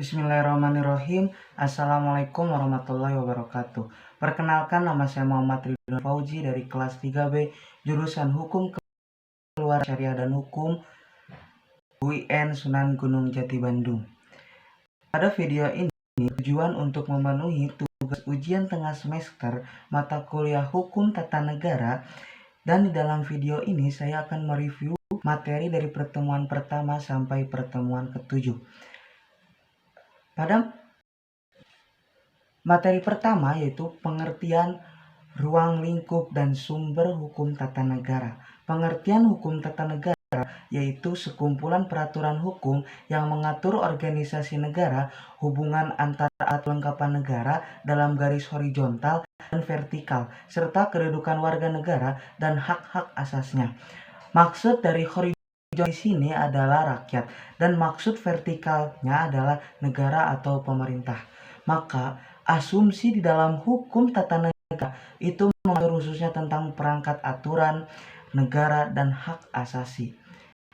Bismillahirrahmanirrahim. Assalamualaikum warahmatullahi wabarakatuh. Perkenalkan, nama saya Muhammad Ridwan Fauzi dari kelas 3B jurusan Hukum Keluarga Syariah dan Hukum UIN Sunan Gunung Jati Bandung. Pada video ini tujuan untuk memenuhi tugas ujian tengah semester mata kuliah Hukum Tata Negara, dan di dalam video ini saya akan mereview materi dari pertemuan pertama sampai pertemuan ke-7. Pada materi pertama yaitu pengertian ruang lingkup dan sumber hukum tata negara. Pengertian hukum tata negara yaitu sekumpulan peraturan hukum yang mengatur organisasi negara, hubungan antara kelengkapan negara dalam garis horizontal dan vertikal, serta kedudukan warga negara dan hak-hak asasnya. Maksud dari horizontal di sini adalah rakyat, dan maksud vertikalnya adalah negara atau pemerintah. Maka asumsi di dalam hukum tata negara itu mengatur khususnya tentang perangkat aturan negara dan hak asasi.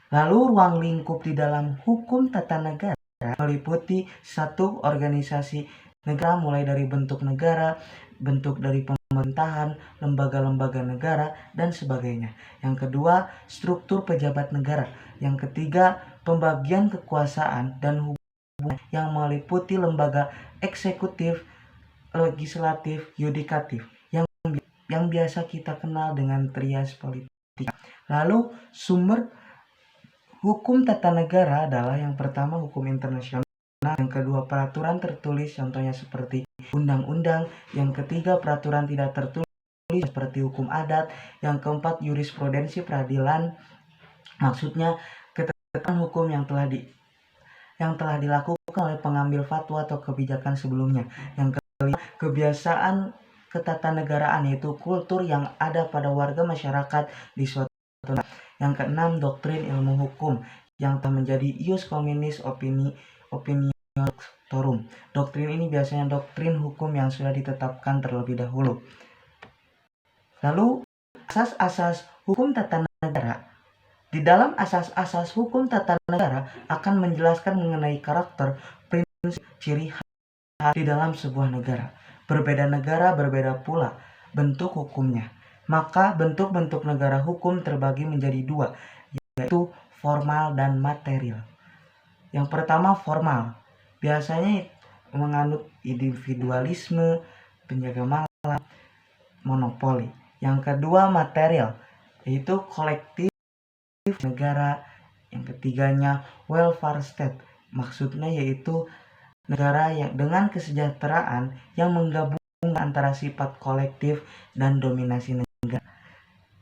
Lalu ruang lingkup di dalam hukum tata negara meliputi satu organisasi negara mulai dari bentuk negara, bentuk dari pemerintahan, lembaga-lembaga negara, dan sebagainya. Yang kedua, struktur pejabat negara. Yang ketiga, pembagian kekuasaan dan hubungan yang meliputi lembaga eksekutif, legislatif, yudikatif, yang biasa kita kenal dengan trias politik. Lalu sumber hukum tata negara adalah yang pertama hukum internasional, yang kedua peraturan tertulis contohnya seperti undang-undang, yang ketiga peraturan tidak tertulis seperti hukum adat, yang keempat jurisprudensi peradilan, maksudnya ketentuan hukum yang telah dilakukan oleh pengambil fatwa atau kebijakan sebelumnya. Yang kelima, kebiasaan ketatanegaraan yaitu kultur yang ada pada warga masyarakat di suatu tempat. Yang keenam, doktrin ilmu hukum yang telah menjadi ius communis opiniorum. Doktrin ini biasanya doktrin hukum yang sudah ditetapkan terlebih dahulu. Lalu asas-asas hukum tata negara. Di dalam asas-asas hukum tata negara akan menjelaskan mengenai karakter, prinsip, ciri khas di dalam sebuah negara. Berbeda negara berbeda pula bentuk hukumnya. Maka bentuk-bentuk negara hukum terbagi menjadi dua, yaitu formal dan material. Yang pertama formal, biasanya menganut individualisme, penjaga malam, monopoli. Yang kedua material, yaitu kolektif negara. Yang ketiganya welfare state, maksudnya yaitu negara yang dengan kesejahteraan yang menggabungkan antara sifat kolektif dan dominasi negara.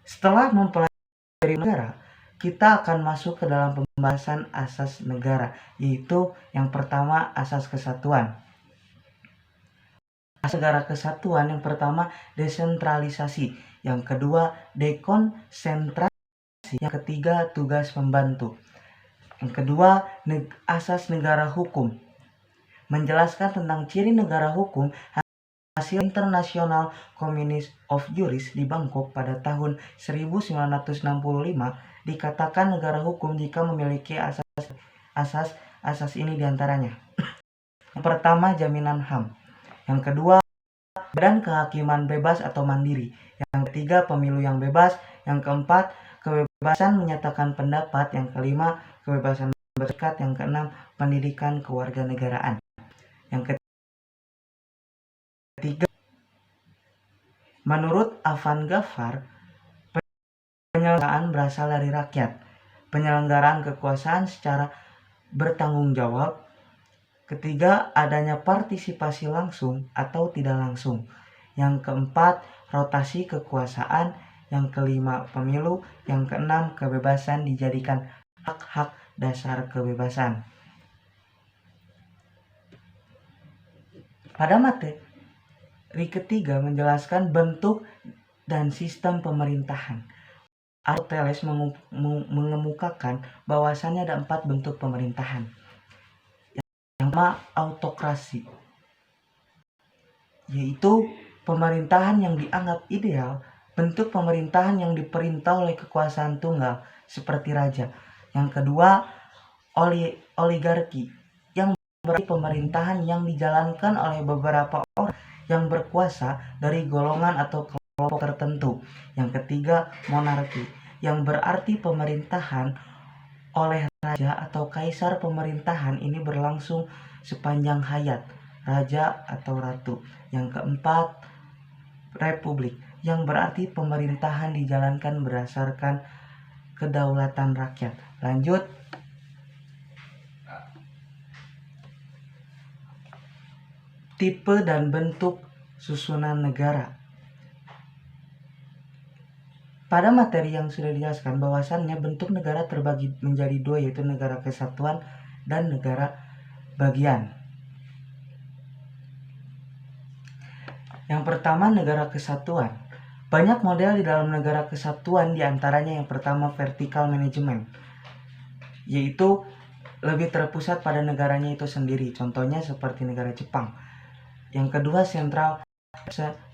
Setelah mempelajari negara, kita akan masuk ke dalam pembahasan asas negara, yaitu yang pertama asas kesatuan. Asas negara kesatuan yang pertama desentralisasi, yang kedua dekonsentrasi, yang ketiga tugas pembantu. Yang kedua asas negara hukum, menjelaskan tentang ciri negara hukum hasil International Commission of Juris di Bangkok pada tahun 1965. Dikatakan negara hukum jika memiliki asas ini diantaranya. Yang pertama jaminan HAM, yang kedua badan kehakiman bebas atau mandiri, yang ketiga pemilu yang bebas, yang keempat kebebasan menyatakan pendapat, yang kelima kebebasan berserikat, yang keenam pendidikan kewarganegaraan. Yang ketiga, menurut Afan Ghaffar, penyelenggaraan berasal dari rakyat. Penyelenggaraan kekuasaan secara bertanggung jawab. Ketiga, adanya partisipasi langsung atau tidak langsung. Yang keempat, rotasi kekuasaan. Yang kelima, pemilu. Yang keenam, kebebasan dijadikan hak-hak dasar kebebasan. Pada materi ketiga menjelaskan bentuk dan sistem pemerintahan. Aristoteles mengemukakan bahwasannya ada 4 bentuk pemerintahan. Yang pertama autokrasi, yaitu pemerintahan yang dianggap ideal, bentuk pemerintahan yang diperintah oleh kekuasaan tunggal seperti raja. Yang kedua oligarki, yang berarti pemerintahan yang dijalankan oleh beberapa orang yang berkuasa dari golongan atau kelompok tertentu. Yang ketiga, monarki, yang berarti pemerintahan oleh raja atau kaisar. Pemerintahan ini berlangsung sepanjang hayat raja atau ratu. Yang keempat, republik, yang berarti pemerintahan dijalankan berdasarkan kedaulatan rakyat. Lanjut. Tipe dan bentuk susunan negara. Pada materi yang sudah dijelaskan bahwasannya bentuk negara terbagi menjadi dua, yaitu negara kesatuan dan negara bagian. Yang pertama, negara kesatuan. Banyak model di dalam negara kesatuan, diantaranya yang pertama vertical management, yaitu lebih terpusat pada negaranya itu sendiri, contohnya seperti negara Jepang. Yang kedua, sentral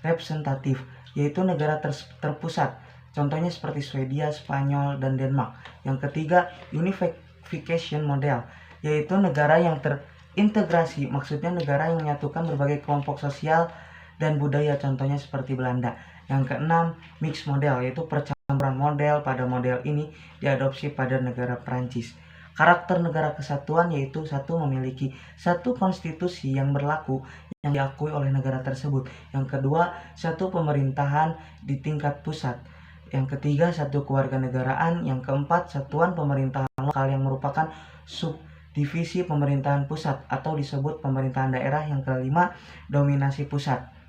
representatif, yaitu negara terpusat, contohnya seperti Swedia, Spanyol, dan Denmark. Yang ketiga, unification model, yaitu negara yang terintegrasi, maksudnya negara yang menyatukan berbagai kelompok sosial dan budaya, contohnya seperti Belanda. Yang keenam, mixed model, yaitu percampuran model. Pada model ini diadopsi pada negara Prancis. Karakter negara kesatuan yaitu satu, memiliki satu konstitusi yang berlaku yang diakui oleh negara tersebut. Yang kedua, satu pemerintahan di tingkat pusat. Yang ketiga, satu kewarganegaraan. Yang keempat, satuan pemerintahan lokal yang merupakan subdivisi pemerintahan pusat atau disebut pemerintahan daerah. Yang kelima, dominasi pusat.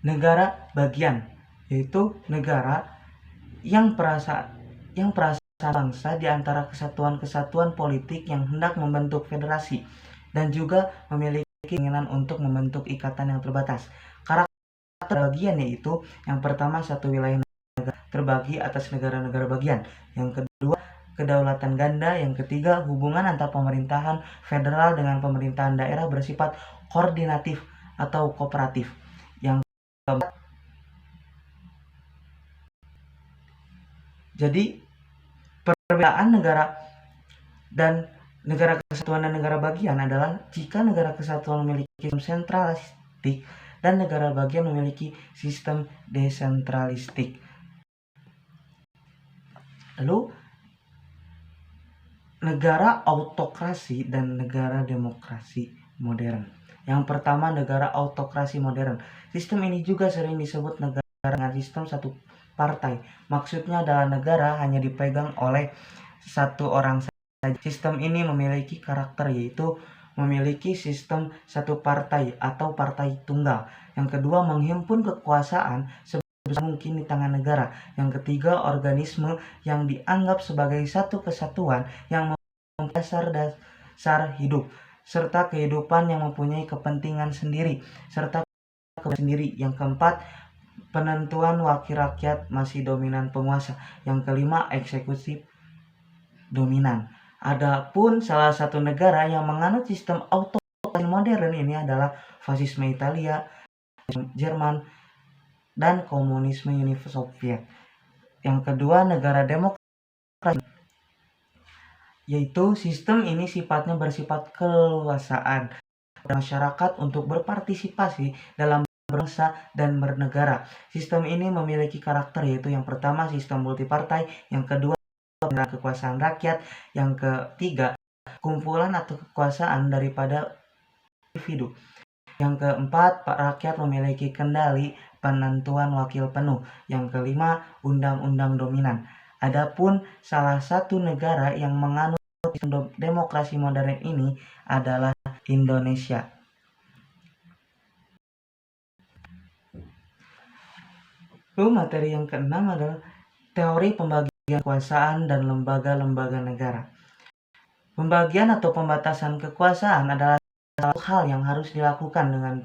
Negara bagian, yaitu negara yang perasaan bangsa di antara kesatuan-kesatuan politik yang hendak membentuk federasi dan juga memiliki keinginan untuk membentuk ikatan yang terbatas. Karakter bagian yaitu yang pertama, satu wilayah negara terbagi atas negara-negara bagian. Yang kedua, kedaulatan ganda. Yang ketiga, hubungan antar pemerintahan federal dengan pemerintahan daerah bersifat koordinatif atau kooperatif. Yang keempat, jadi perbedaan negara dan negara kesatuan dan negara bagian adalah jika negara kesatuan memiliki sistem sentralistik dan negara bagian memiliki sistem desentralistik. Lalu, negara autokrasi dan negara demokrasi modern. Yang pertama, negara autokrasi modern. Sistem ini juga sering disebut negara dengan sistem satu partai. Maksudnya adalah negara hanya dipegang oleh satu orang saja. Sistem ini memiliki karakter yaitu memiliki sistem satu partai atau partai tunggal. Yang kedua, menghimpun kekuasaan sebesar mungkin di tangan negara. Yang ketiga, organisme yang dianggap sebagai satu kesatuan yang mendasar dasar hidup serta kehidupan yang mempunyai kepentingan sendiri serta sendiri. Yang keempat, penentuan wakil rakyat masih dominan penguasa. Yang kelima, eksekutif dominan. Adapun salah satu negara yang menganut sistem autokrasi modern ini adalah fasisme Italia, Jerman, dan komunisme Uni Soviet. Yang kedua, negara demokrasi, yaitu sistem ini sifatnya bersifat keleluasaan masyarakat untuk berpartisipasi dalam berbangsa dan bernegara. Sistem ini memiliki karakter yaitu yang pertama, sistem multipartai. Yang kedua, kekuasaan rakyat. Yang ketiga, kumpulan atau kekuasaan daripada individu. Yang keempat, rakyat memiliki kendali penentuan wakil penuh. Yang kelima, undang-undang dominan. Adapun salah satu negara yang menganut sistem demokrasi modern ini adalah Indonesia. Lalu materi yang keenam adalah teori pembagian kekuasaan dan lembaga-lembaga negara. Pembagian atau pembatasan kekuasaan adalah satu hal yang harus dilakukan dengan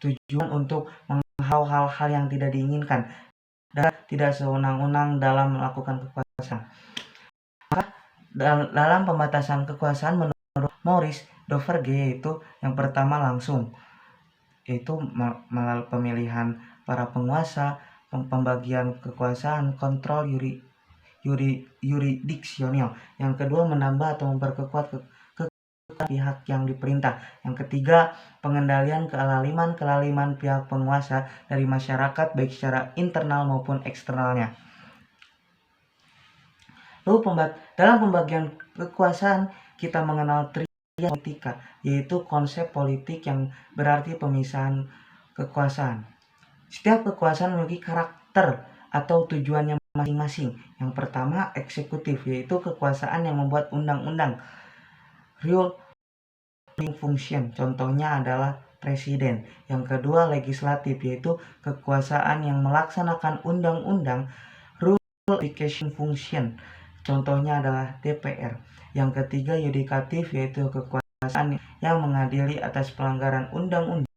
tujuan untuk menghalau hal-hal yang tidak diinginkan dan tidak sewenang-wenang dalam melakukan kekuasaan. Maka dalam pembatasan kekuasaan menurut Maurice Duverger yaitu yang pertama, langsung, yaitu melalui pemilihan para penguasa, pembagian kekuasaan, kontrol yurisdiksional. Yang kedua, menambah atau memperkuat pihak yang diperintah. Yang ketiga, pengendalian kelaliman pihak penguasa dari masyarakat baik secara internal maupun eksternalnya. Lalu dalam pembagian kekuasaan kita mengenal tria politika, yaitu konsep politik yang berarti pemisahan kekuasaan. Setiap kekuasaan memiliki karakter atau tujuannya masing-masing. Yang pertama, eksekutif, yaitu kekuasaan yang membuat undang-undang. Rule function, contohnya adalah presiden. Yang kedua, legislatif, yaitu kekuasaan yang melaksanakan undang-undang. Rule application function, contohnya adalah DPR. Yang ketiga, yudikatif, yaitu kekuasaan yang mengadili atas pelanggaran undang-undang.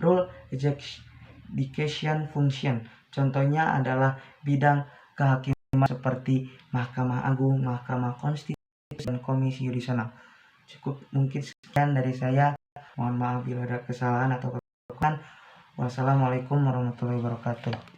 Rule adjudication function, contohnya adalah bidang kehakiman seperti Mahkamah Agung, Mahkamah Konstitusi, dan Komisi Yudisial. Cukup mungkin sekian dari saya. Mohon maaf bila ada kesalahan atau kekurangan. Wassalamualaikum warahmatullahi wabarakatuh.